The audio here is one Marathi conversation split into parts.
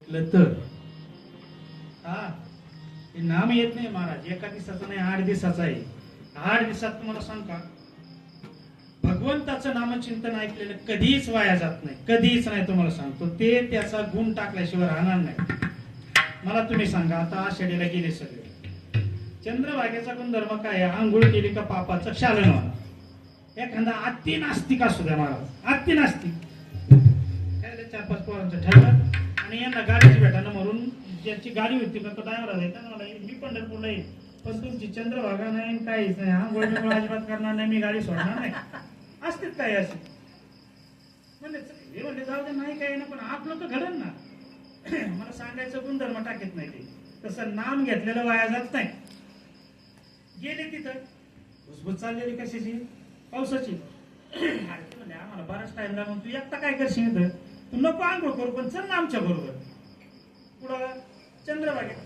तर हा हे नाम येत नाही महाराज, एका दिवसाचं नाही 8 दिवसाचं आहे. 8 दिवसात तुम्हाला सांग का भगवंताचं नामचिंतन ऐकलेलं कधीच वाया जात नाही, कधीच नाही. तुम्हाला सांगतो ते त्याचा गुण टाकल्याशिवाय राहणार नाही. मला तुम्ही सांगा, आता आषाढीला गेले सगळे, चंद्रभागेचा गुणधर्म काय आहे? आंघोळ केली का पापाचं क्षालन व्हावं. एखादा अति नास्तिक असू द्या महाराज, अति नास्तिक काय 4-5 पोरांचं ठरलं आणि यांना गाडीची भेटाना म्हणून ज्याची गाडी होती का तो ड्रायव्हर आहे का मला मी पंढरपूरला येईल, पण तुमची चंद्रभागा नाही काहीच नाही, आंघोळ अजिबात करणार नाही, मी गाडी सोडणार नाही. असतेच काय असे म्हणले जाऊ दे नाही काही ना, पण आपलं तर घडण ना. मला सांगायचं गुणधर्म टाकीत नाही ते. तसं नाम घेतलेलं वाया जात नाही. गेले तिथं भुसभुस चाललेली कशाची, पावसाची. म्हणजे आम्हाला बराच टाइम लागून तू एकटा काय करशील इथं, तू नको आंघोळ करू पण चल ना आमच्या बरोबर. पुढं चंद्रभागेत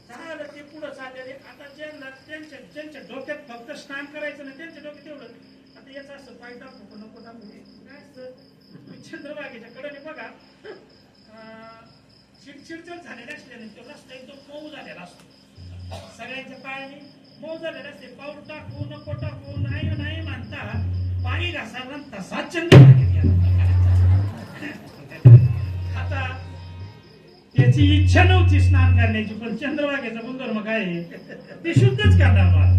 झालं ते पुढं चाललेले. आता ज्यांच्या डोक्यात फक्त स्नान करायचं नाही त्यांच्या डोक्यात एवढं आता याचं असं पाय टाकू नको टाकू काय असतं. चंद्रभागेच्या कडेने बघा चिडचिडचड झालेले असल्याने तो रस्ता एकदम मऊ झालेला असतो, सगळ्यांच्या पायाने मऊ झालेला असते. पाऊल टाकू नको टाकू नाही नाही म्हणता पाणी घासायला तसाच चंद्रभागेत गेला. आता त्याची इच्छा नव्हती स्नान करण्याची, पण चंद्रभागेचा गुणधर्म काय आहे ते शुद्धच करणार.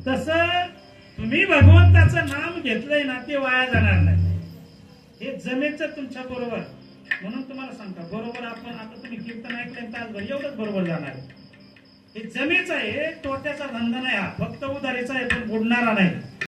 तसं तुम्ही भगवंताचं नाम घेतलंय ना ते वाया जाणार नाही, हे जमेचं तुमच्या बरोबर. म्हणून तुम्हाला सांगता बरोबर आपण आता तुम्ही कीर्तन ऐकलं तासभर एवढंच बरोबर जाणार आहे. हे जमेच आहे, तोट्याचा धंदा नाही हा, फक्त उधारीचा आहे पण बुडणारा नाही.